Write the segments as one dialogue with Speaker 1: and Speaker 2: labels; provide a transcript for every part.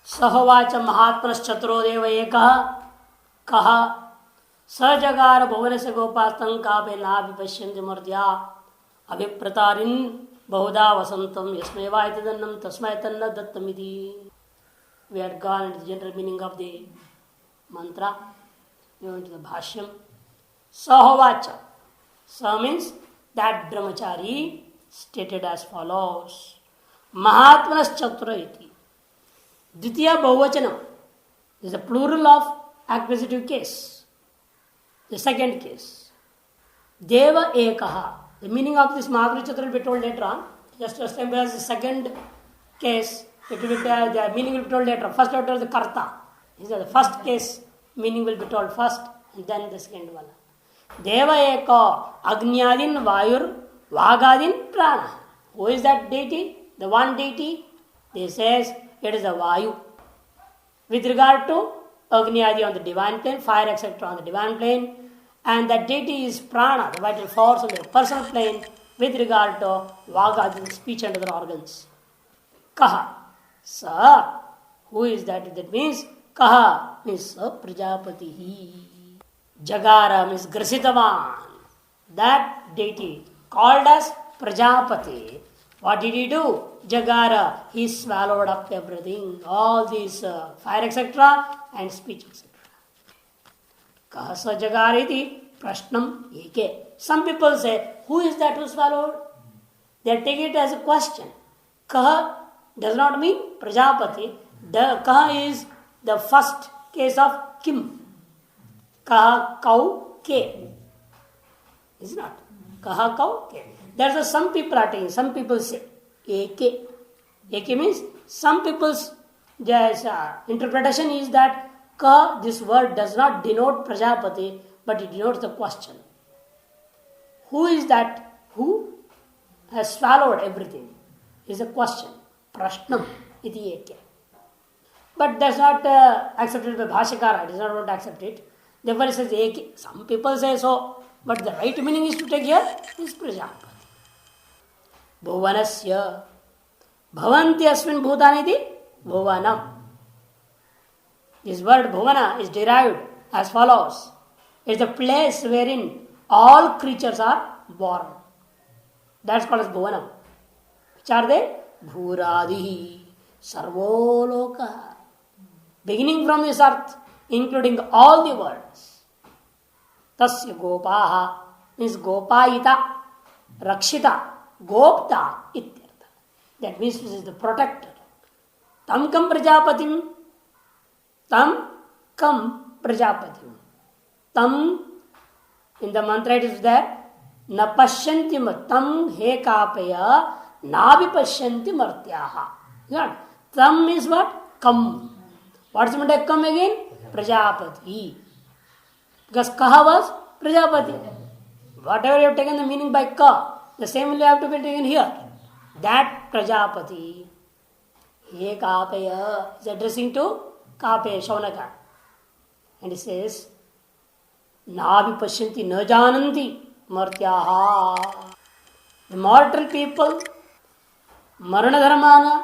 Speaker 1: सहोवाच महात्मश्चतुरोदेव एकः कः स जगार भुवनस्य गोपास्तं कापे नाभिपश्यन्ति मर्त्या अभिप्रतारिन् बहुधा वसन्तं यस्मै वा इति दन्नं तस्मै तन्न दत्तमिति. We had gone into the general meaning of the mantra. We went to the bhashyam. Sahovacha. Sa means that brahmachari stated as follows. Mahatmanas chatura iti. Dvitiya bahuvachanam. This is a plural of acquisitive case. The second case. Deva ekaha. The meaning of this Mahatmana chatura will be told later on. Just as the second case, it will be, the meaning will be told later. First letter is the karta. This is the first case, meaning will be told first, and then the second one. Deva eka agnyadin vayur vagadin prana. Who is that deity? The one deity? This says it is a Vayu. With regard to Agnyadi on the divine plane, fire etc. on the divine plane, and that deity is prana, the vital force on the personal plane, with regard to Vagadi, speech and other organs. Kaha. Sa. Who is that? That means Kaha means Prajapatihi. Jagara means Grasitavan. That deity called as Prajapati. What did he do? Jagara. He swallowed up everything. All these fire etc. and speech etc. Kaha sa jagariti prashnam eke. Some people say, who is that who swallowed? They take it as a question. Kaha does not mean Prajapati. The Kaha is the first case of Kim. Kaha kau ke. Is it not? Kaha kau ke. There's some people are taking. Some people say Eke. Eke means some people's interpretation is that Ka, this word does not denote Prajapati, but it denotes the question. Who is that who has swallowed everything? Is a question. Prashnam iti eke. But that's not accepted by Bhashakara. It does not want to accept it. Therefore it says eke. Some people say so, but the right meaning is to take here is Prajapati. Bhuvanasya bhavanti asmin bhutaniti bhuvanam. This word bhuvana is derived as follows. It is the place wherein all creatures are born. That's called as bhuvanam. Which are they? Bhuradihi sarvoloka. Beginning from this earth, including all the worlds. Tasya gopaha means gopayita, rakshita, gopta ityartha. That means this is the protector. Tam kam prajapatim. Tam kam prajapatim. Tam, in the mantra it is there. Na pashyantim tam he kapaya navi pashyanti martyaha. Tam means what? Kam. What's the meaning of kam again? Prajapati. Because kaha was Prajapati. Whatever you have taken the meaning by ka, the same will have to be taken here. That Prajapati, he kapaya, is addressing to Kape, Shaunaka. And he says, Navi pashyanti na jananti martyaha. The mortal people, marana dharmana,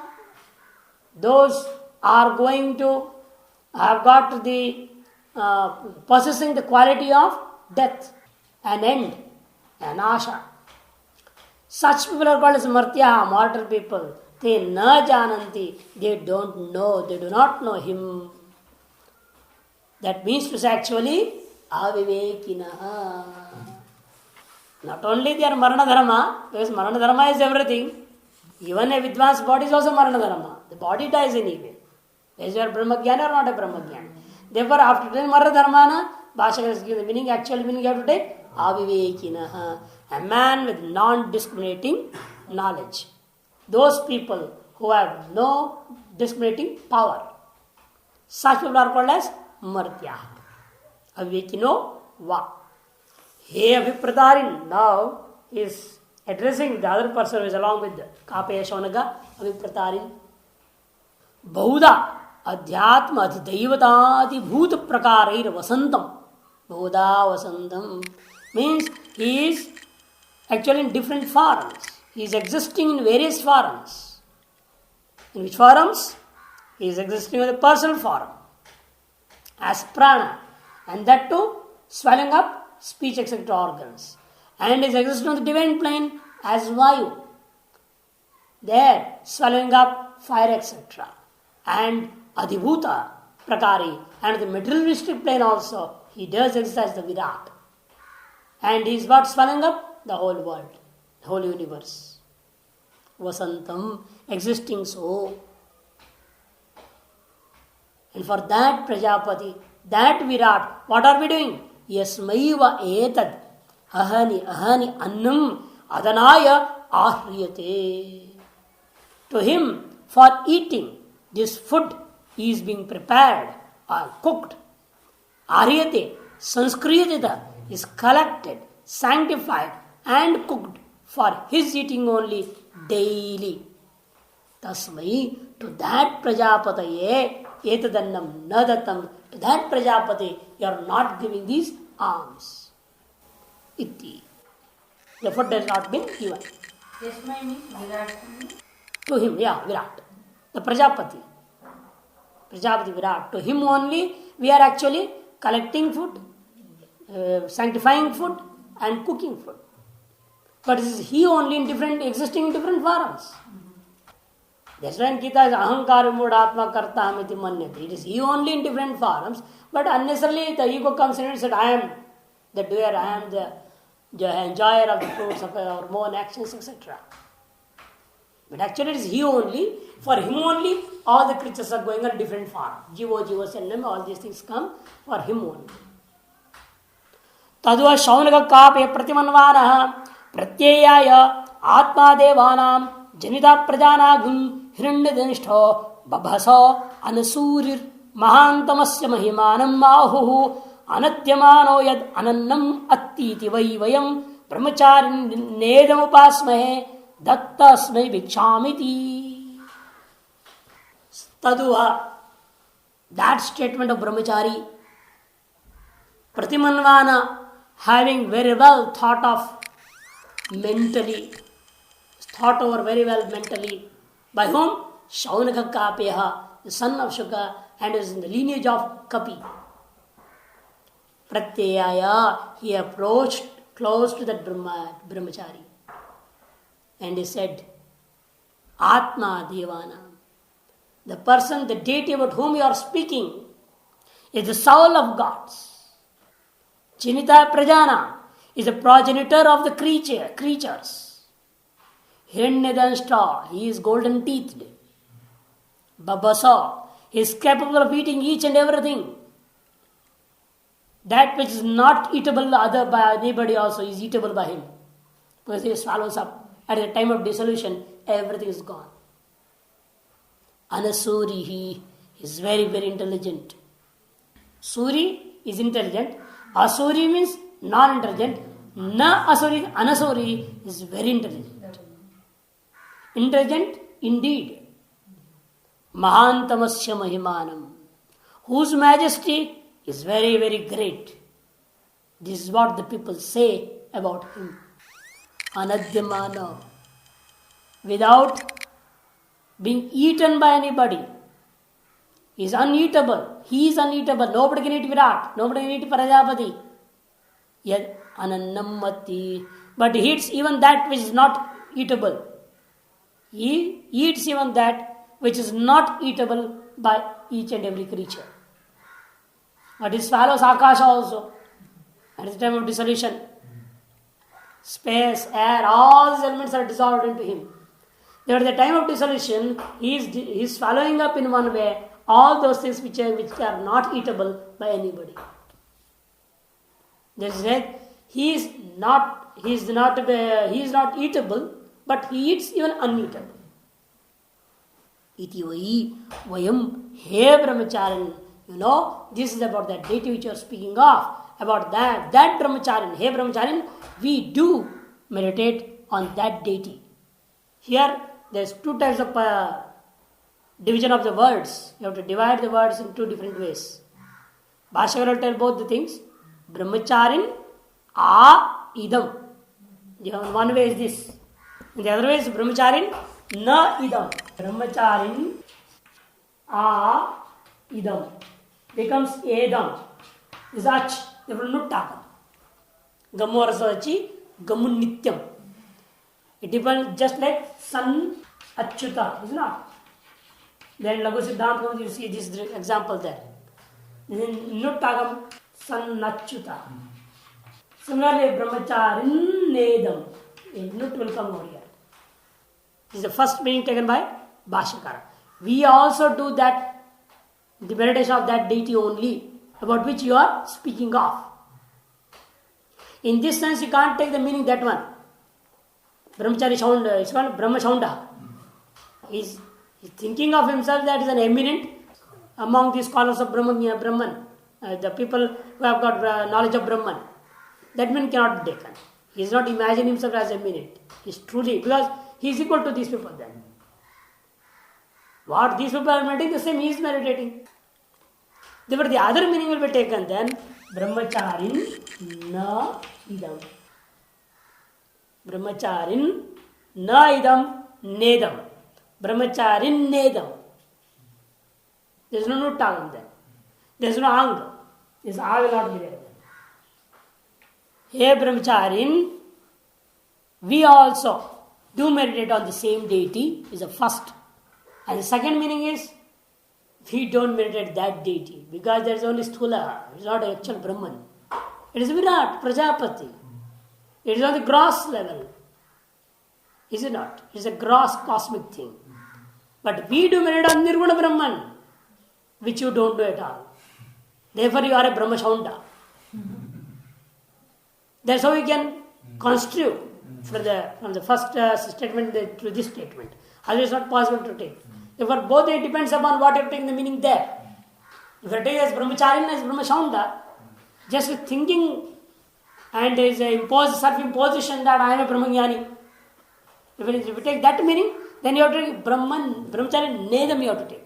Speaker 1: those are going to have got the possessing the quality of death, an end, an asha. Such people are called as martyaha, mortal people. They na jananti, they don't know, they do not know him. That means to say actually, avivekinaha. Not only they are marana dharma, because marana dharma is everything. Even a vidvan's body is also marana dharma. The body dies anyway. Is you are brahmagyan or not a brahmagyan? Therefore, after doing marana dharmana, Bhashakara is giving the meaning, actual meaning you have to take, avivekinaha. A man with non-discriminating knowledge. Those people who have no discriminating power. Such people are called as martya. Avivekino va. He Avipratarin now is addressing the other person who is along with Kapeya Shaunaga. Avipratarin. Bahuda adhyatma adhidaivataadi bhoot prakarair vasantam. Bahuda vasantam means he is actually in different forms. He is existing in various forms. In which forms? He is existing in the personal form as prana, and that too swelling up speech etc. organs, and is existing on the divine plane as vayu, there swallowing up fire etc. And adhibhuta prakari, and the materialistic plane also he does exist as the Virat, and he is what swallowing up the whole world, the whole universe. Vasantam, existing so. And for that Prajapati, that Virat, what are we doing? Yasmaiva etad ahani ahani annam adanaya ahriyate. To him, for eating, this food is being prepared or cooked. Ahriyate, sanskriyatita, is collected, sanctified and cooked for his eating only daily. Tasmai, to that Prajapataye etadannam nadatam, to that Prajapati you are not giving these alms. Iti. The food has not been given.
Speaker 2: Yasmai means Virat.
Speaker 1: To him, Virat. The Prajapati. Prajapati Virat. To him only we are actually collecting food, sanctifying food and cooking food. But it is he only in different, existing in different forms. That's why in Gita is ahankar mudatma karta hamiti manyate. It is he only in different forms, but unnecessarily the ego comes in and says, I am the doer, I am the enjoyer of the fruits of our own actions, etc. But actually it is he only, for him only, all the creatures are going on different forms. Jivo, Sannam, all these things come for him only. Tadva Shaunaka Kape Pratimanvana Pratyaya Atma Devanam Janita Prajanagum Hiranyadinishto Babhaso Anasurir Mahantamasya Mahimanam Mahuhu Anatyamano Yad Anannam Attiti Vaivayam Brahmacharin Nedam Upasmahe Dattasmai Vikṣāmiti. Taduha, that statement of Brahmachari, Pratimanvana, having very well thought of mentally, thought over very well mentally, by whom? Shaunaka Kapeha, the son of Shuka, and is in the lineage of Kapi. Pratyaya, he approached close to that Brahmachari. And he said, Atma Devana, the person, the deity about whom you are speaking, is the soul of gods. Chinita Prajana is a progenitor of the creatures. Hiranyadanshta, he is golden teethed. Babasa, he is capable of eating each and everything. That which is not eatable by anybody also is eatable by him. Because he swallows up. At the time of dissolution, everything is gone. Anasuri, he is very, very intelligent. Suri is intelligent. Asuri means non-intelligent. Na Asuri, Anasuri is very intelligent. Intelligent indeed. Mahantamasya Mahimanam, whose majesty is very, very great. This is what the people say about him. Anadyamana, without being eaten by anybody. He is uneatable. He is uneatable. Nobody can eat Virat. Nobody can eat Prajapati. Yet anannammati. But he eats even that which is not eatable. He eats even that which is not eatable by each and every creature. But he swallows Akasha also. At the time of dissolution, space, air, all these elements are dissolved into him. At the time of dissolution, he is swallowing up in one way all those things which are not eatable by anybody. This is it. He is not eatable, but he eats even uneatable. Iti vayam he brahmacharin. You know, this is about that deity which you are speaking of. About that brahmacharin, he brahmacharin, we do meditate on that deity. Here, there's two types of division of the words. You have to divide the words in two different ways. Bhashakara will tell both the things. Brahmacharin, idam. One way is this. And the other way is brahmacharin, na idam. Brahmacharin, A idam becomes edam. Is ach. Therefore, nuttakam. Gamu rasachi, gamu nityam. It depends just like sun achyuta, is not? Then Lagu Siddhanta, you see this example there. Nuttakam san achyuta. Similarly, brahmacharin nedam. Nut will come over here. This is the first meaning taken by Bhashyakara. We also do that, the meditation of that deity only, about which you are speaking of. In this sense, you can't take the meaning that one. Brahmachari Shaunda, it's called Brahma Shaunda. He's thinking of himself that he is an eminent among the scholars of Brahman, the people who have got knowledge of Brahman. That meaning cannot be taken. He is not imagining himself as eminent. He is truly, because he is equal to these people then. What these people are meditating, the same he is meditating. Therefore, the other meaning will be taken then. Brahmacharin na idam. Brahmacharin na idam nedam. Brahmacharin nedam. There is no nuttakam then. There is no ang. This A will not be there. Hey Brahmacharin, we also do meditate on the same deity, is the first. And the second meaning is, we don't meditate that deity because there is only Sthula, it is not actual Brahman. It is Virat, Prajapati. It is on the gross level. Is it not? It is a gross cosmic thing. But we do meditate on Nirguna Brahman, which you don't do at all. Therefore, you are a Brahma Shaunda. That's how we can construe from the first statement to this statement. Otherwise, it's not possible to take. Therefore, both it depends upon what you take the meaning there. If you take as Brahmacharin, as Brahma Shaunda, just thinking and there is a self-imposition that I am a Brahmajnani. If you take that meaning, then you have to take Brahmachari Nedam you have to take.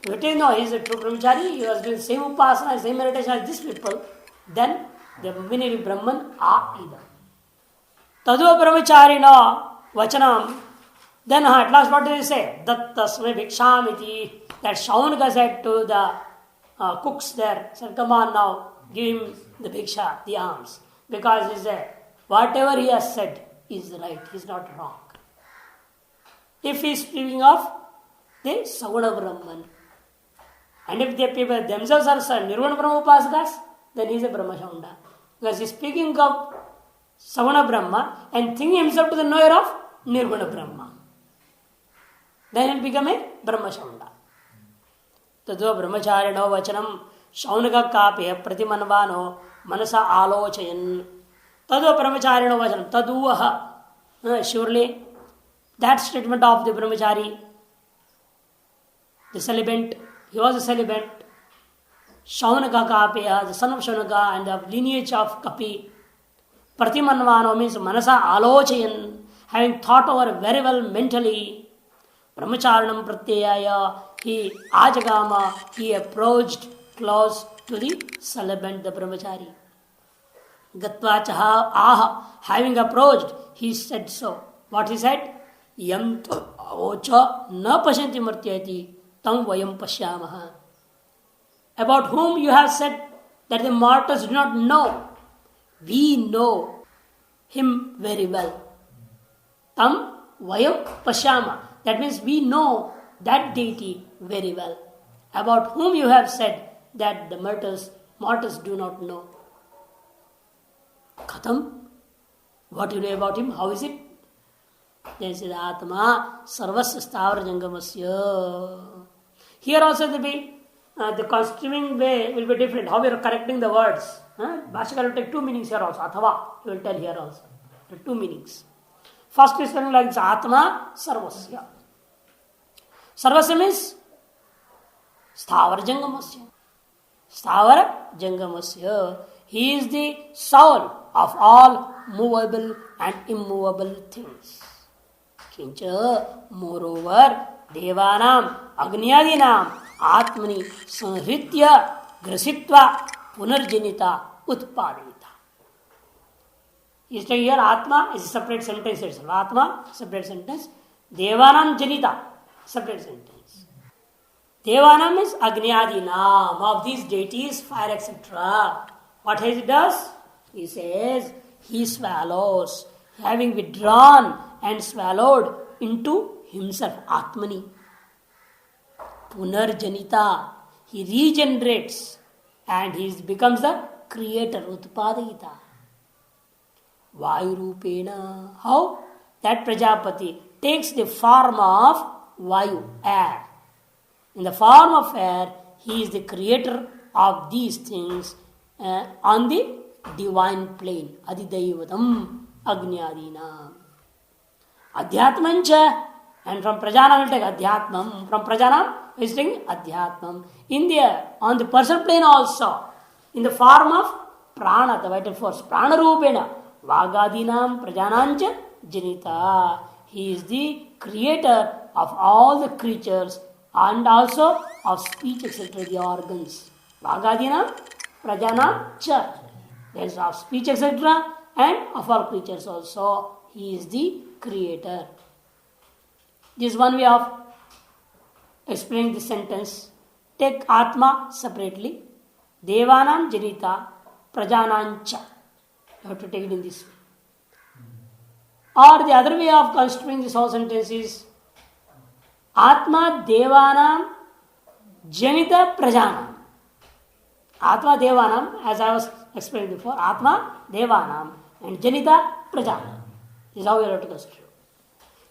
Speaker 1: If you take, no, he is a true Brahmachari, he was doing the same upasana, same meditation as these people, then the meaning is Brahman A-idam. Tadva Brahmacharina Vachanam. Then at last what did he say? Dattasme Bhikshamiti. That Shaunaka said to the cooks there, said, come on now, give him the Bhiksha, the alms. Because he said, whatever he has said is right, he is not wrong. If he is speaking of the Saguna Brahman, and if the people themselves are Nirvana Brahma Upasakas, then he is a Brahma Shaunda. Because he is speaking of Savana Brahma and thinking himself to the knower of Nirvana Brahma. Then he will become a Brahma Shaunda. Tadva Brahmacharino Vachanam Shaunaka Kape Pratimanvano Manasa Alochayan. Tadva Brahmacharino Vachanam Taduvaha. Surely that statement of the Brahmachari, the celibate, he was a celibate. Shaunaka Kapeya, the son of Shaunaka and the lineage of Kapi. Pratimanvano means Manasa Alochayan, having thought over very well mentally. Brahmacharanam Pratyaya, he Ajagama, he approached close to the celibate, the Brahmachari. Gatvachaha aha, having approached, he said so. What he said? Yam avocha na pashanti martyati tam vayam pashyamaha. About whom you have said that the mortals do not know, we know him very well. Tam vayam pashyama. That means we know that deity very well. About whom you have said that the mortals do not know. Khatam. What you know about him? How is it? Then says Atma Sarvasya Stavara Jangamasya. Here also the construing way will be different. How we are correcting the words. Bhashyakara will take two meanings here also. Athava, he will tell here also. There are two meanings. First is spelling like this, Atma Sarvasya. Sarvasya means Sthavara Jangamasya. Sthavara Jangamasya. He is the soul of all movable and immovable things. Kincha, moreover, Devanam, Agniyadinam, Atmani, Sanhritya, Grasitva, Punarjanita, Utpadita. Is here Atma is a separate sentence itself. Atma, separate sentence. Devanam Janita, separate sentence. Devanam is Agnyadinam, of these deities, fire, etc. What he does? He says, he swallows, having withdrawn and swallowed into himself, Atmani. Punarjanita, he regenerates and he becomes the creator, Utpadayita. Vayu Rupena, how? That Prajapati takes the form of Vayu, air. In the form of air, he is the creator of these things on the divine plane. Adidaivatam Agnyadina. Adhyatmancha, and from Prajanam will take Adhyatmam. From Prajanam, we is taking Adhyatmam. In the, on the personal plane also, in the form of Prana, the vital force, Prana Rupena, Vagadinam Prajanancha Janita. He is the creator of all the creatures and also of speech, etc., the organs. Vagadinam Prajanam Cha. There is of speech, etc., and of all creatures also. He is the creator. This is one way of explaining this sentence. Take Atma separately. Devanam Janita Prajanancha. You have to take it in this way. Or the other way of construing this whole sentence is Atma Devanam Janita Prajanam. Atma Devanam, as I was explaining before, Atma Devanam and Janita Prajanam. This is how we have to construe.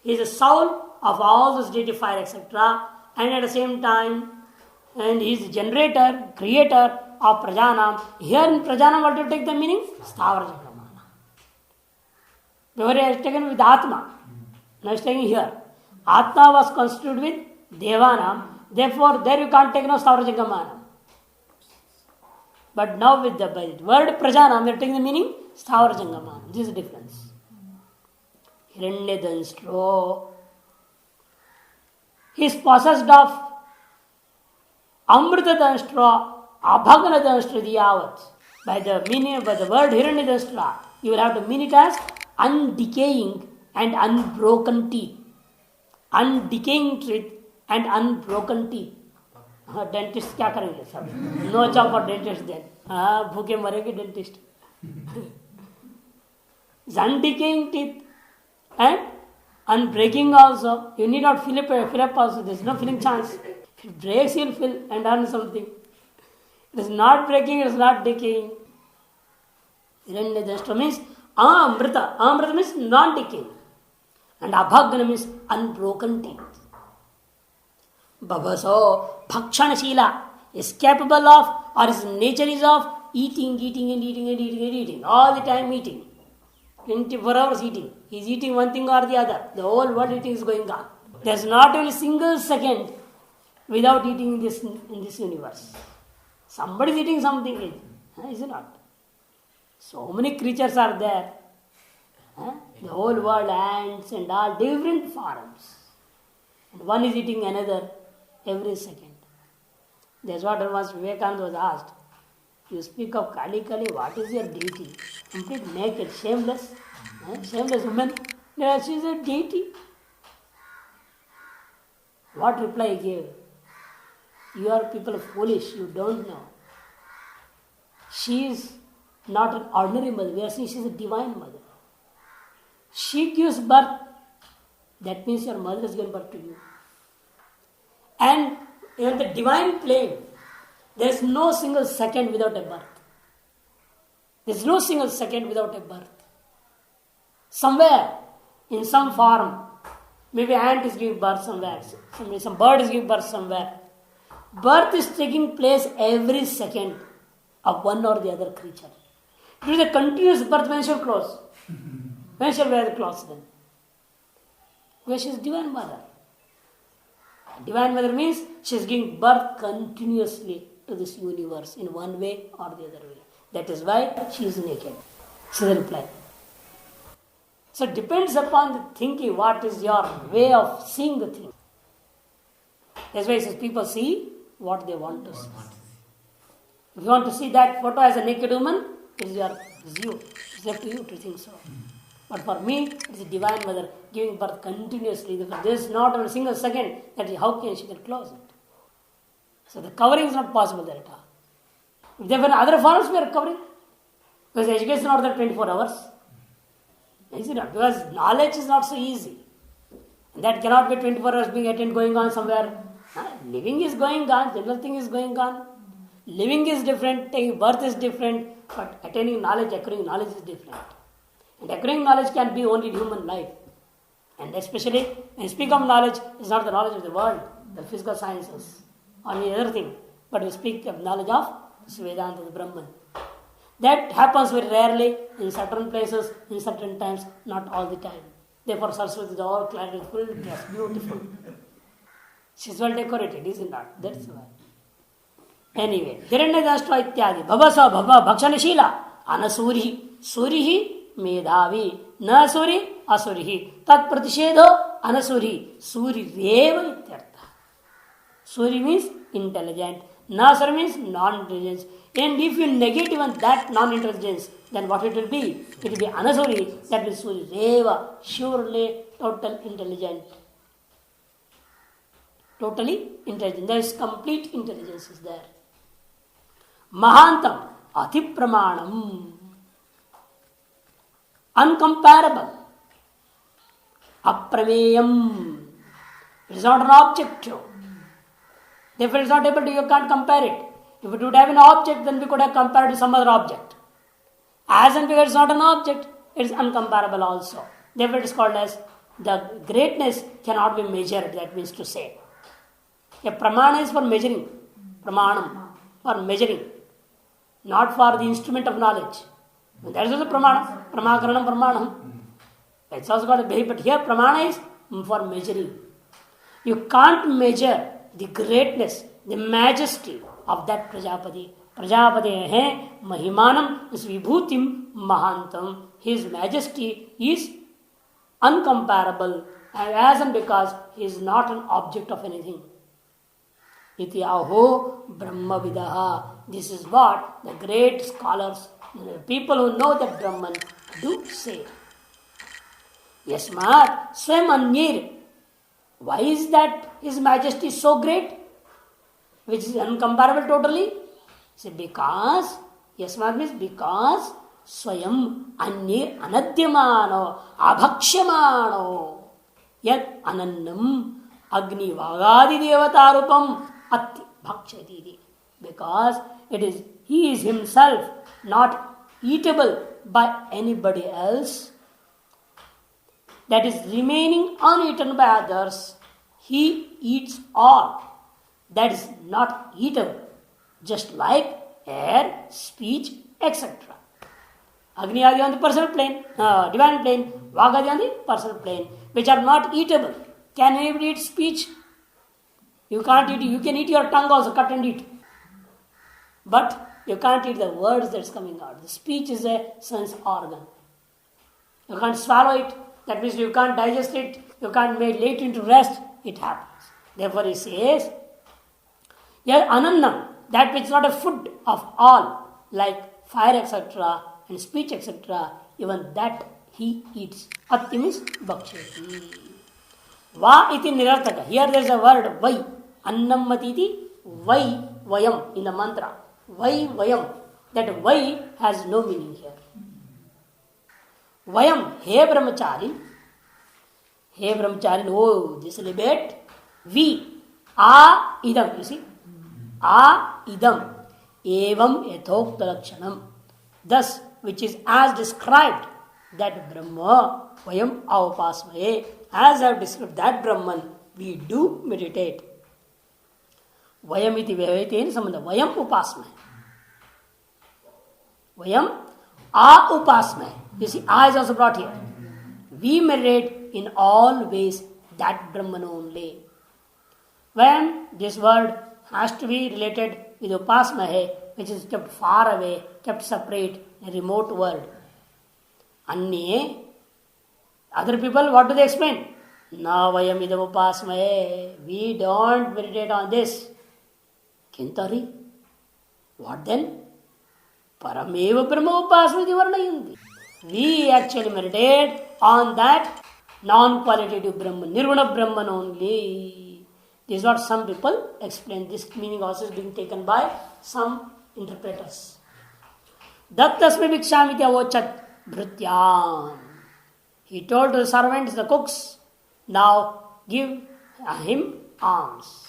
Speaker 1: He is the soul of all those deity, fire, etc. And at the same time, and he is the generator, creator of Prajanam. Here in Prajanam, what do you take the meaning? Sthavara Jangamana. Before he has taken with Atma. Now he is taking here. Atma was constituted with Devanam. Therefore, there you can't take no Sthavara Jangamana. But now with the word Prajanam, we are taking the meaning Sthavara Jangamana. This is the difference. Hiranyadanshtro. He is possessed of Amrita Danshtra, Abhagana Danshtra Diyavat. By the meaning, by the word Hiranyadanstra, you will have to mean it as undecaying and unbroken teeth. Undecaying teeth and unbroken teeth. Dentist क्या करेंगे सब? No job for dentist then. भूखे मरेंगे dentist. Undecaying teeth and unbreaking also. You need not fill up also. There is no filling chance. If it breaks, you will fill and earn something. It is not breaking, it is not decaying. Hiranyadanstra means Amrita. Amrita means non-decaying. And Abhagana means unbroken teeth. Bhavaso Bhakshanashila is capable of, or his nature is of eating all the time eating. 24 hours eating. He is eating one thing or the other. The whole world eating is going on. There is not even a single second without eating in this universe. Somebody is eating something, is it not? So many creatures are there. The whole world, ants and all different forms. And one is eating another every second. That's what once Vivekananda was asked. You speak of Kali Kali, what is your deity? Complete naked, shameless. Shameless woman. Yeah, she is a deity. What reply he gave? You are people foolish, you don't know. She is not an ordinary mother. We are saying she is a divine mother. She gives birth. That means your mother has given birth to you. And in the divine plane, there is no single second without a birth. There is no single second without a birth. Somewhere, in some form, maybe ant is giving birth somewhere, some bird is giving birth somewhere. Birth is taking place every second of one or the other creature. It is a continuous birth. When shall close? When shall wear the clothes then? Because she is divine mother. Divine mother means she is giving birth continuously to this universe in one way or the other way. That is why she is naked. So the reply. So it depends upon the thinking, what is your way of seeing the thing. That's why it says people see what they want to see. If you want to see that photo as a naked woman, it is your view. It's up to you to think so. But for me, it is a divine mother giving birth continuously. There is not a single second that how can she can close it. So the covering is not possible there at all. If there were other forms, we are covering. Because education is not there 24 hours. Is it not? Because knowledge is not so easy. And that cannot be 24 hours being attained going on somewhere. Living is going on, general thing is going on. Living is different, taking birth is different, but attaining knowledge, acquiring knowledge is different. And acquiring knowledge can be only in human life. And especially when you speak of knowledge, it's not the knowledge of the world, the physical sciences, or any other thing. But we speak of knowledge of Vedanta, the Brahman. That happens very rarely in certain places, in certain times, not all the time. Therefore, Saraswati is all clad in full dress, beautiful. She's well decorated, is it not? That's why. Anyway, Hiranyadashtra ityadi, bhavasa bhava bhakshanashila, anasuri, surihi medhavi, nasuri, asurihi, tat pratishedo, anasuri, suri reva ityartha. Suri means intelligent, nasuri means non-intelligence. And if you negate even that non-intelligence, then what it will be? It will be anasuri, that means suri reva, surely total intelligent. Totally intelligent. There is complete intelligence is there. Mahantam, Atipramanam, uncomparable, Aprameyam. It is not an objective. Therefore, it is not able to, you can't compare it. If it would have an object, then we could have compared to some other object. As and because it is not an object, it is uncomparable also. Therefore, it is called as the greatness cannot be measured, that means to say. A pramana is for measuring. Pramanam, for measuring. Not for the instrument of knowledge. That is also pramana. Pramakaranam, pramanam. It's also got a behavior, but here pramana is for measuring. You can't measure the greatness, the majesty of that Prajapati. Prajapati hai mahimanam is vibhutim mahantam. His majesty is uncomparable, as and because he is not an object of anything. Iti aho brahmavidaha. This is what the great scholars, the people who know that Brahman, do say. Yasmat swam anyir. Why is that his majesty so great, which is uncomparable totally? Say because, Yasmat means because swayam anyir anadyamano abhakshyamano yat anannam agni vagadi devatarupam atti bhakshati. Because he is himself not eatable by anybody else, that is remaining uneaten by others, he eats all that is not eatable, just like air, speech, etc. Agni adi on the personal plane, divine plane, Vagadi on the personal plane, which are not eatable. Can anybody eat speech? You can't eat. You can eat your tongue also, cut and eat. But you can't eat the words that's coming out. The speech is a sense organ. You can't swallow it. That means you can't digest it. You can't make late into rest. It happens. Therefore he says, yeah, anannam, that which is not a food of all, like fire, etc., and speech, etc., even that he eats. Atti means bhakshati. Va iti nirartaka. Here there is a word vai. Annam matiti vai vayam in the mantra. Vai vayam. That vai has no meaning here. Vayam, he brahmachari. He brahmachari, oh, this celibate. We, a idam, you see. A idam. Evam yatokta lakshanam. Thus, which is as described, that Brahma, vayam avapasmaye. As I have described that Brahman, we do meditate. Vayam iti vyavayate sambandha. Vayam upasmaye. Vayam a upasmaye. You see, a is also brought here. We meditate in all ways that Brahman only. When this word has to be related with upasmahe, which is kept far away, kept separate, a remote world. Anye, other people, what do they explain? Na vayam idam upasmahe. We don't meditate on this. Kintari. What then? Parameva Brahma upasmati varnayandi. We actually meditate on that non-qualitative Brahman, Nirguna Brahman only. This is what some people explain. This meaning also is being taken by some interpreters. Dattasme bhiksham iti avochat bhrityam. He told to the servants, the cooks, now give him alms.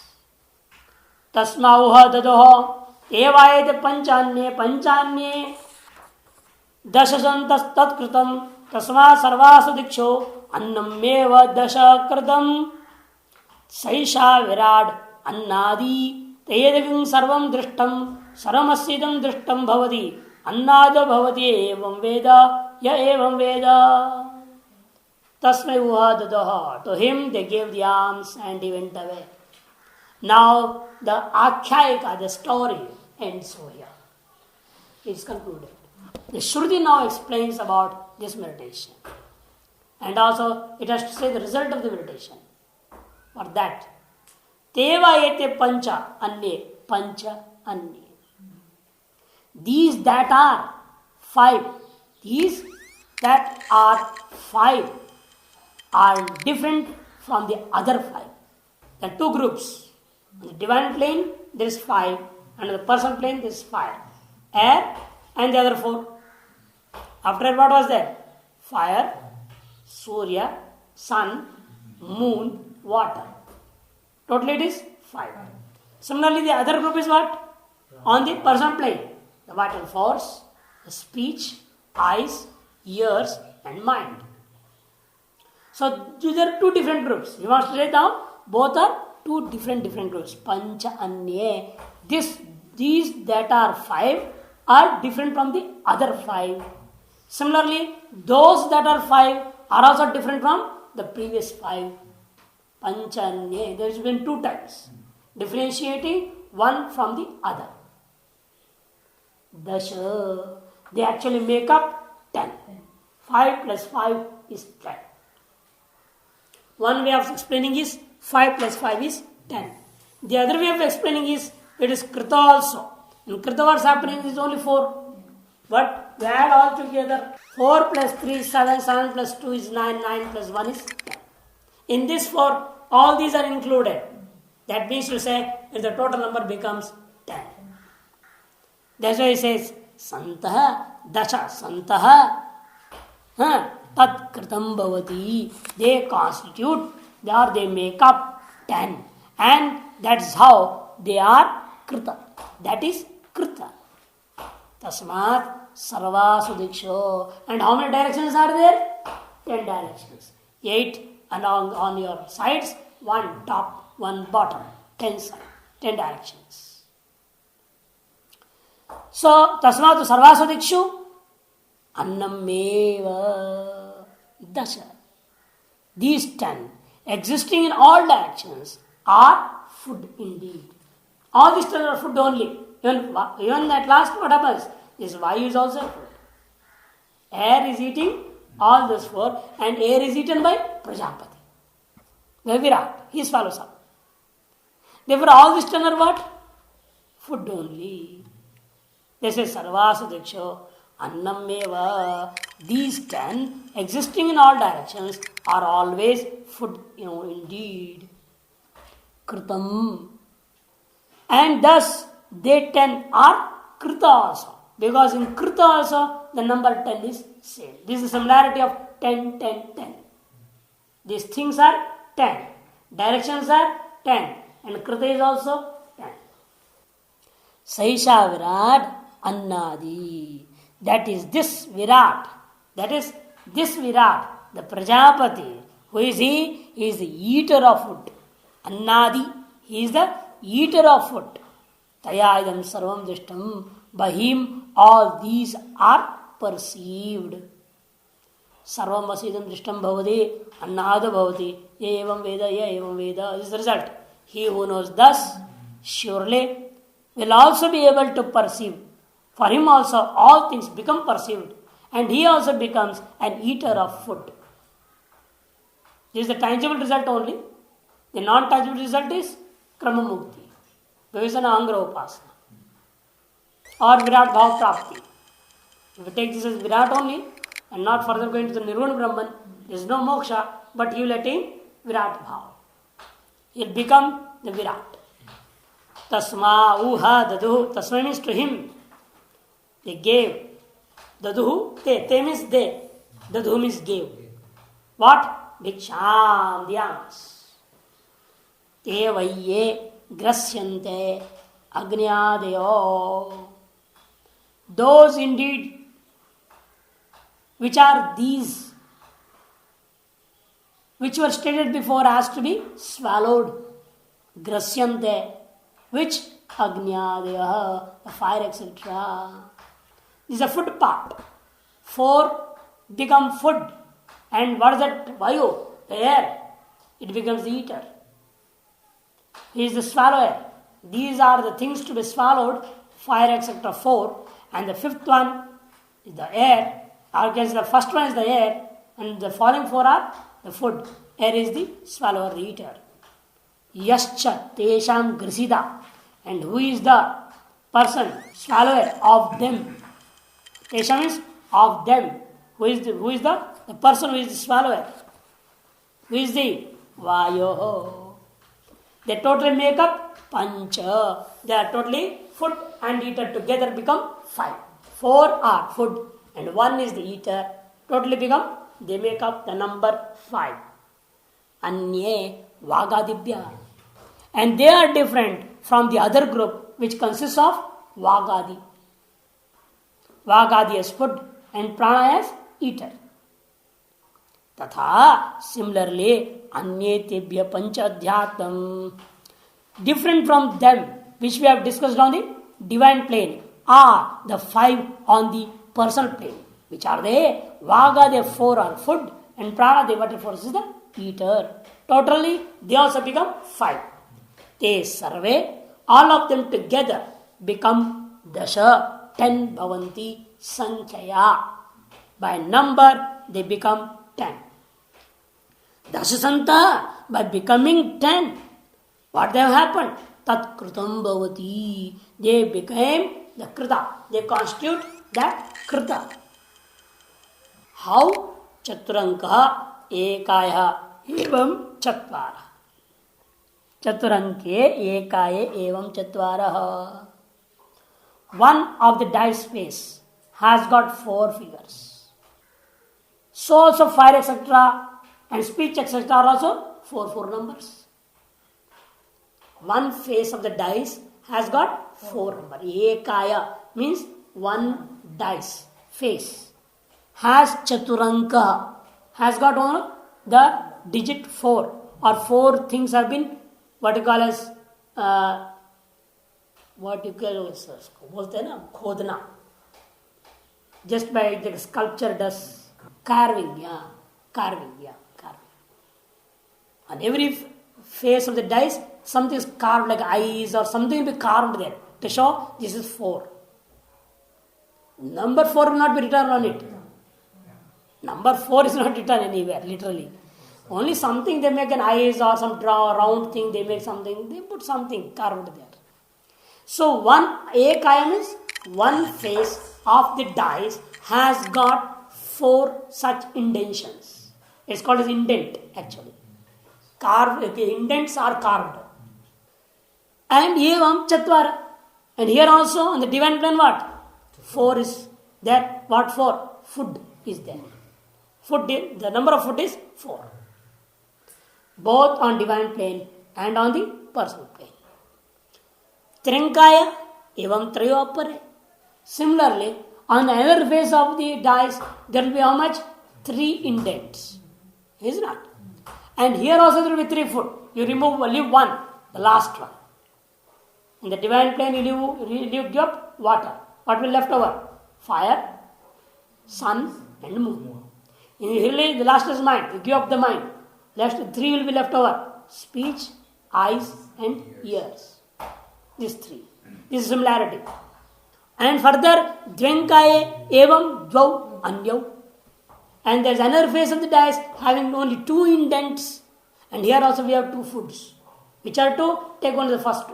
Speaker 1: Tasmauha dadoha evayate panchanye dashasantas tatkritam tasma sarvasu diksho annameva dashakritam saisha virad annadi teyadivim sarvam drishtam saramasidam drishtam bhavati annado bhavati evam veda ya evam veda. Tasmai uha dadaha. To him they gave the alms and he went away. Now the Akhyayika, the story, ends over here. It is concluded. The Shruti now explains about this meditation. And also it has to say the result of the meditation. For that, Teva ete pancha anye, pancha anye. These that are five, are different from the other five. There are two groups. On the divine plane, there is five, and on the personal plane, there is fire, air, and the other four. After what was there? Fire, Surya, sun, moon, water. Totally it is five. Similarly, the other group is what? On the personal plane, the vital force, the speech, eyes, ears, and mind. So these are two different groups. You must write down, both are two different groups. Pancha anye. These that are five are different from the other five. Similarly, those that are five are also different from the previous five. Pancha anye. There has been two types, differentiating one from the other. Dasha. They actually make up 10. 5 plus 5 is 10. One way of explaining is 5 plus 5 is 10. The other way of explaining is it is Krita also. In Krita what's happening is only 4. But we add all together. 4 plus 3 is 7, 7 plus 2 is 9, 9 plus 1 is 10. In this 4, all these are included. That means to say if the total number becomes 10. That's why he says, Santaha Dasha Santaha Tat Kritam Bhavati. They constitute, they make up 10. And that's how they are Krita. That is Krita. Tasmat Sarvasu Diksho. And how many directions are there? 10 directions. 8 along on your sides, 1 top, 1 bottom. 10 directions. So, Tasmatu Sarvasu Dikshu Annameva Dasha. These 10 existing in all directions are food indeed. All these 10 are food only. Even at last what happens? This Vayu is also food. Air is eating all those 4 and air is eaten by Prajapati. By Virat. He follows up. Therefore all these 10 are what? Food only. This is Sarvasu Diksho Annameva. These 10 existing in all directions are always food, indeed. Kritam. And thus they 10 are Krita also. Because in Krita also the number 10 is same. This is the similarity of 10, 10, 10. These things are 10. Directions are 10. And Krita is also 10. Saisha Virat Annadi. That is this Virat. The Prajapati. Who is he? He is the eater of food. Annadi. He is the eater of food. Tayayam sarvam drishtam. By him all these are perceived. Sarvam asidam drishtam bhavati. Annada bhavati. Ye evam veda, ye evam veda. This is the result. He who knows thus, surely will also be able to perceive. For him also all things become perceived. And he also becomes an eater of food. This is the tangible result only. The non-tangible result is Kramamukti, Vivesana Angra Upasana, or Virat Bhav Prapti. If you take this as Virat only and not further going to the Nirvana Brahman, there is no moksha, but he will attain Virat Bhav. He will become the Virat. Tasma uha daduhu. Tasma means to him. They gave. Daduhu, te means they. Daduhu means gave. What? Bhiksham, the alms. Te vayye grasyante agnyadayo. Those indeed which are these, which were stated before as to be swallowed. Grasyante, which agnyadaya, the fire, etc. This is a food part. 4 become food. And what is that? Vayu, the air. It becomes the eater. He is the swallower. These are the things to be swallowed. Fire, etc. 4. And the 5th one is the air. Or the first one is the air. And the following 4 are the food. Air is the swallower, the eater. Yascha tesham grisida. And who is the person, swallower of them? Tesham is of them. Who is the person who is the swallower? Who is the Vayo? They totally make up Pancha. They are totally food and eater together become 5. 4 are food and 1 is the eater. Totally become, they make up the number 5. Anye Vagadibhya. And they are different from the other group which consists of Vagadi. Vagadi as food and Prana as eater. Tatha, similarly, Anyetebhya Pancha Adhyatam. Different from them, which we have discussed on the divine plane, are the 5 on the personal plane. Which are they? Vaga, the 4 are food, and Prana, the water force is the eater. Totally, they also become 5. Te sarve, all of them together become Dasha, 10 bhavanti sankhya. By number, they become 10. Dasasanta, by becoming 10, what they have happened? Tat kritam bhavati. They became the krita. They constitute that krita. How? Chaturanka ekaya evam chatvara. Chaturanke ekaya evam chatvara. One of the dice face has got 4 figures. So also fire, etc. and speech, etc. are also 4 numbers. One face of the dice has got 4 numbers. Ekaya means one dice face. Has Chaturanka, has got on the digit 4 or 4 things have been what you call as बोलते हैं ना खोदना, just by the sculpture does carving. On every face of the dice something is carved like eyes or something will be carved there to show this is 4. Number 4 will not be written on it. Number 4 is not written anywhere, literally. Only something they make an eyes or some round thing, they make something, they put something carved there. So one ekaya means one face of the dice has got 4 such indentions. It's called as indent actually. Carved, indents are carved. And evam chatvara. And here also on the divine plane what? 4 is there. What 4? Food is there. Food, the number of food is 4. Both on divine plane and on the personal plane. Trinkaya evam trayopare. Similarly, on the other face of the dice, there will be how much? 3 indents. Is not? And here also there will be 3 food. You leave 1, the last one. In the divine plane, you give up water. What will left over? Fire, sun, and moon. In the last is mind. You give up the mind. Last 3 will be left over. Speech, eyes, and ears. These 3. This is similarity. And further, Dvenkaye evam dvau anyau. And there is another face of the dice having only 2 indents. And here also we have 2 foods. Which are 2? Take only the first 2.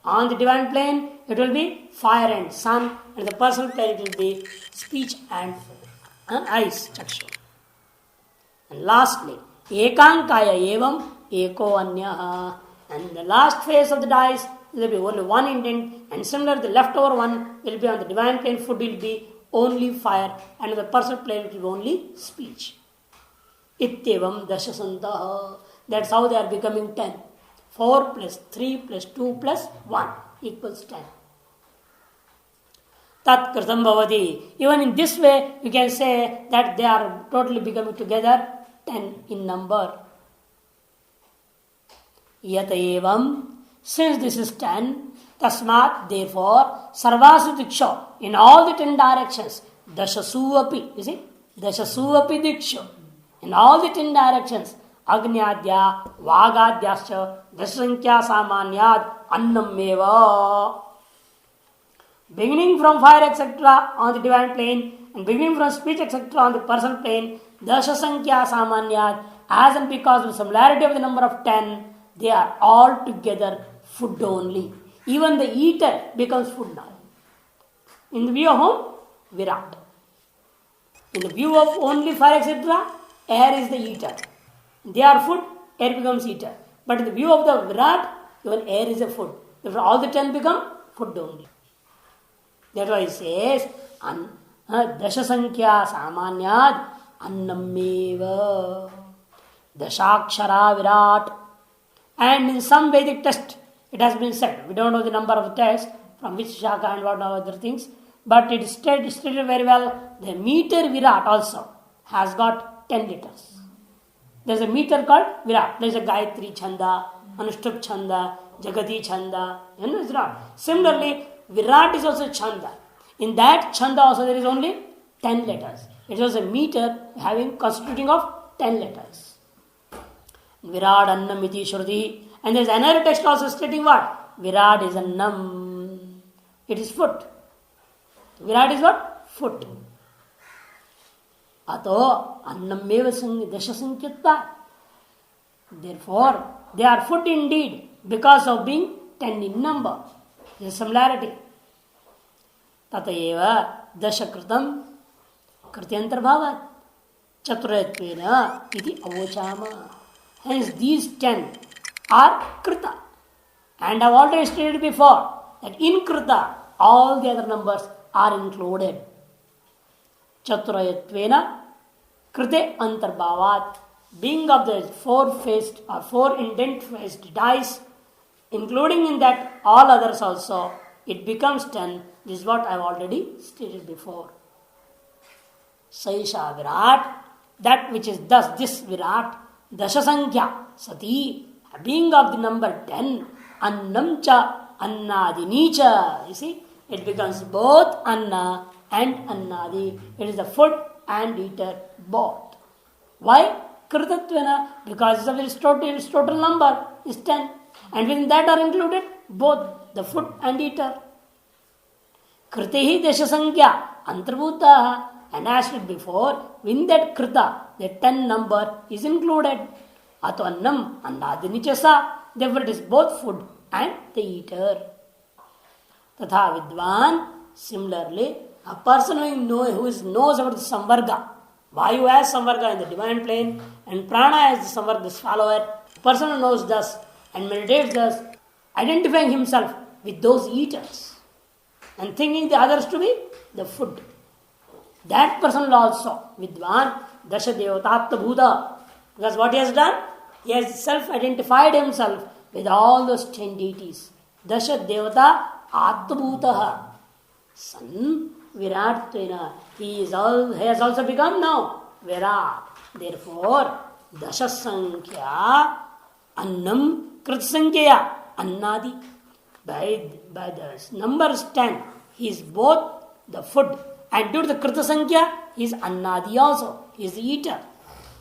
Speaker 1: On the divine plane, it will be fire and sun. And the personal plane, it will be speech and eyes, chakshu. And lastly, ekankaya evam eko anyaha. And the last phase of the dice will be only one intent, and similar the leftover one will be on the divine plane, food will be only fire, and on the personal plane it will be only speech. Ityevam dashasantaha. That's how they are becoming 10. 4 plus 3 plus 2 plus 1 equals 10. Tat kritam bhavati. Even in this way, you can say that they are totally becoming together 10 in number. Yat evam. Since this is 10, tasmat, therefore, sarvasu diksha, in all the 10 directions, dashasu api, you see, dashasu api diksha, in all the 10 directions, agnyadya, vagadyascha, dasasankhya samanyad, annameva. Beginning from fire, etc., on the divine plane, and beginning from speech, etc., on the personal plane, dasasankhya samanyad, as and because of the similarity of the number of 10, they are all together food only. Even the eater becomes food now. In the view of whom? Virat. In the view of only fire, etc., air is the eater. They are food, air becomes eater. But in the view of the Virat, even air is a food. Therefore, all the 10 become food only. That's why he says, Dashasankhya samanyad annameva. Dashakshara Virat. And in some Vedic text, it has been said, we don't know the number of the text, from which Shaka and what other things, but it is stated very well, the meter Virat also has got 10 letters. There is a meter called Virat. There is a Gayatri Chanda, Anushtup Chanda, Jagati Chanda. You know, it's not. Similarly, Virat is also Chanda. In that Chanda also there is only 10 letters. It was a meter constituting of 10 letters. Virat Annam iti Shruti. And there is another text also stating what? Virat is Annam. It is foot. Virat is what? Foot. Ato Annameva Dashasankyutta. Therefore, they are foot indeed because of being 10 in number. There is similarity. Tatayeva Dashakritam Krityantar Bhavat Chaturattvena iti avochama. Hence these 10 are Krita. And I have already stated before that in Krita all the other numbers are included. Chaturayattvena Krite Antarbhavat, being of the 4-faced or 4-indent-faced dice, including in that all others also, it becomes 10. This is what I have already stated before. Saisha Virat, that which is thus this Virat, Dashasankhya Sati, being of the number 10, Annamcha Annadinicha. You see, it becomes both Anna and Annadi. It is the food and eater both. Why? Kritatvena, because of its total number is 10. And within that are included both the food and eater. Kritihi Dashasankhya Antarbhuta. And as said before, in that Krita, the 10 number is included. Ato Annam Annadinichasa. Therefore it is both food and the eater. Tatha Vidwan. Similarly, a person who knows about the Samvarga, Vayu as Samvarga in the divine plane, and Prana as the Samvarga's follower, a person who knows thus and meditates thus, identifying himself with those eaters and thinking the others to be the food. That person will also, Vidwan, Dasha Devatatta Bhuta. Because what he has done? He has self-identified himself with all those 10 deities. Dasha Devata Attabhutaha. San Virat Tvena. He has also become now Virat. Therefore, Dasha Sankhya Annam Krit Sankhya Annadi. By the numbers 10, he is both the food. And due to the Krita Sankhya, he is Annadi also. He is the eater.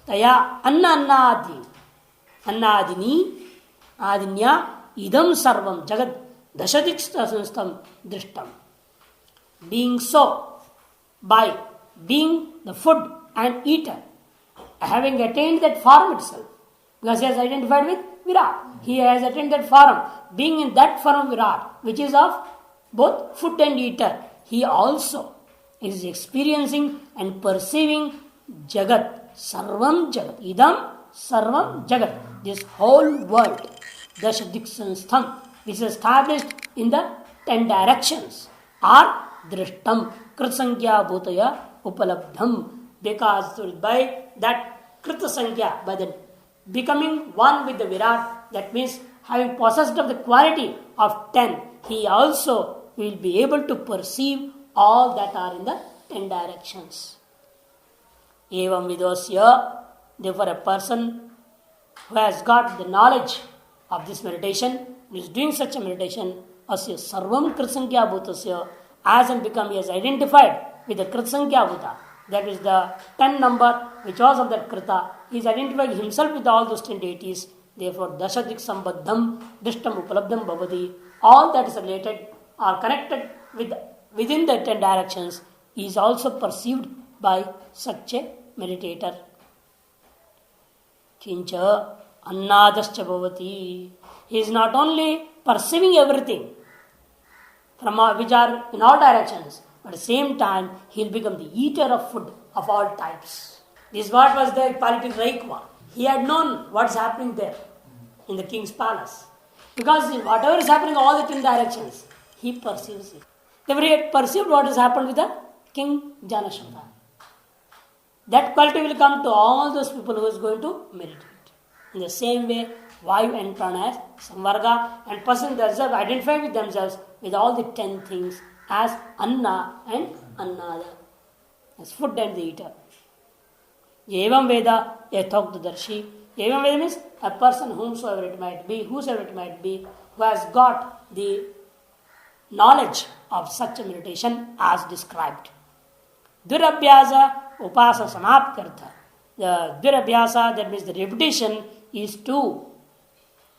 Speaker 1: Taya Annadi. Annadini Adinya Idam Sarvam Jagat Dashadikshtam Drishtam. Being so, by being the food and eater, having attained that form itself, because he has identified with Virat, he has attained that form. Being in that form of Virat, which is of both food and eater, he also is experiencing and perceiving Jagat, Sarvam Jagat, Idam Sarvam Jagat, this whole world. Dasha Dikshansthan, which is established in the 10 directions, are Drishtam Kritsankya Bhutaya Upalabdham, because by that Krita Sankhya, by the becoming one with the Virat, that means having possessed of the quality of 10, he also will be able to perceive all that are in the 10 directions. Evam vidosya, therefore a person who has got the knowledge of this meditation, who is doing such a meditation, asya sarvam kritsankya bhutasya, as and become he has identified with the kritsankya bhuta, that is the 10 number which was of that krita, he is identifying himself with all those 10 deities, therefore dashadik sambaddham drishtam upalabdham bhavati, all that is related or connected with within the 10 directions is also perceived by such a meditator. Kincha annadascha bhavati, he is not only perceiving everything from which are in all directions, but at the same time he will become the eater of food of all types. This is what was there in Paliti Raikwa. He had known what is happening there in the king's palace, because whatever is happening in all the 10 directions, he perceives it. Therefore, he had perceived what has happened with the king Janashankha. That quality will come to all those people who is going to meditate. In the same way, Vayu and Prana as Samvarga, and person themselves identify with themselves with all the 10 things as Anna and Annada, as food and the eater. Evam Veda Yathokta Darshi. Evam Veda means a person whomsoever it might be, whosoever it might be, who has got the knowledge of such a meditation as described. Durabhyasa upasa samaptyartha. The durabhyasa, that means the repetition, is to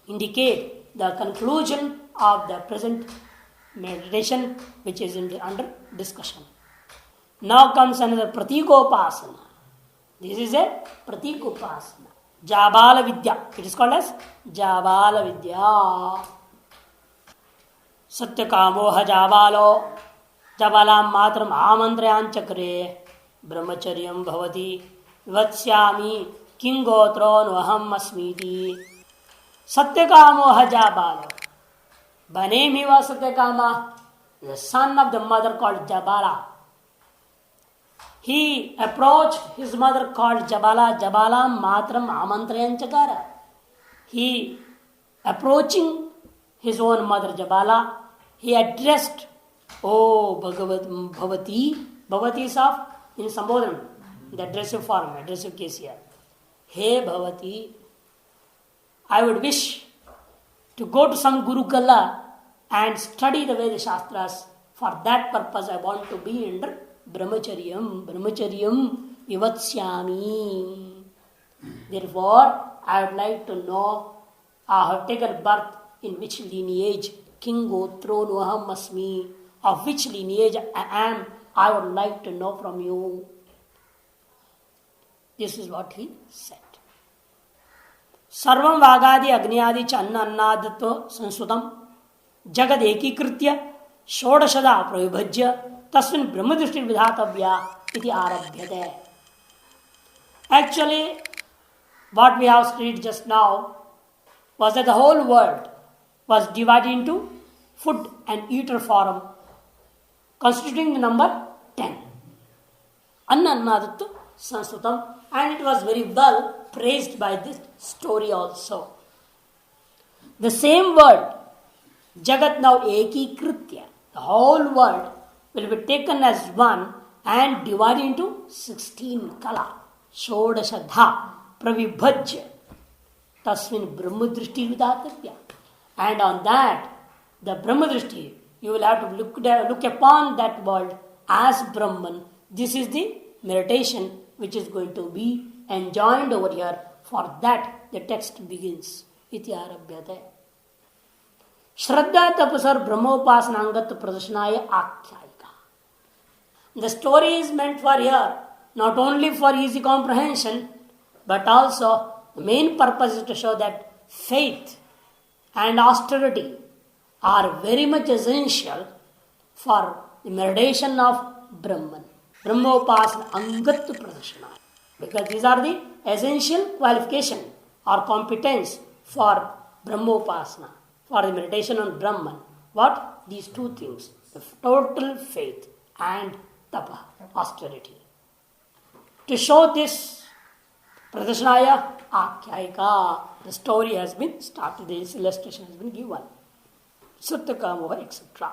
Speaker 1: indicate the conclusion of the present meditation which is under discussion. Now comes another pratikopasana. This is a pratikopasana. Jabala Vidya. It is called as Jabala Vidya. Satyakamoha Jabalo. Jabalam matram amantrayan chakre. Brahmacharyam bhavati. Vatsyami kingotro noham asmiti. Satyakamoha Jabalo. By name he was Satyakama, the son of the mother called Jabala. He approached his mother called Jabala. Jabala matram amantrayan chakara. He, approaching his own mother Jabala, he addressed, "Oh Bhavati." Bhavati is of in Sambodhanam, the addressive form, addressive case here. "Hey Bhavati, I would wish to go to some Gurukula and study the Veda Shastras. For that purpose, I want to be under Brahmacharyam. Brahmacharyam vivatsyami. Therefore, I would like to know, I have taken birth in which lineage, Kingotro Noham Asmi, of which lineage I am, I would like to know from you." This is what he said. सर्वं वागादि अग्नियादि च अन्न अन्नादत्व संस्कृतम जगद एकीकृत्य षोडशदा प्रविभज्य तस्मिन् ब्रह्मदृष्टि विधातव्या इति आरभ्यते. Actually, what we have studied just now was that the whole world was divided into food and eater form, constituting the number 10. Anna Annadattu Sanskritam, and it was very well praised by this story also. The same word, Jagat now Eki Kritya, the whole world will be taken as one and divided into 16 kala. Shodashadha pravibhajya tasmin brahmadrishti vidatavya. And on that, the brahmadrishti, you will have to look upon that world as Brahman. This is the meditation which is going to be enjoined over here. For that, the text begins. Iti arabhyate. Shraddha tapasar brahmopasana pradashanaya akhyayika. The story is meant for here, not only for easy comprehension, but also the main purpose is to show that faith and austerity are very much essential for the meditation of Brahman. Brahmopasana angat pradashanaya. Because these are the essential qualification or competence for Brahmopasana, for the meditation on Brahman. What? These two things, the total faith and tapa, austerity. To show this, Pradashanaya Akyaika, the story has been started, this illustration has been given. Sutta Kamoha, etc.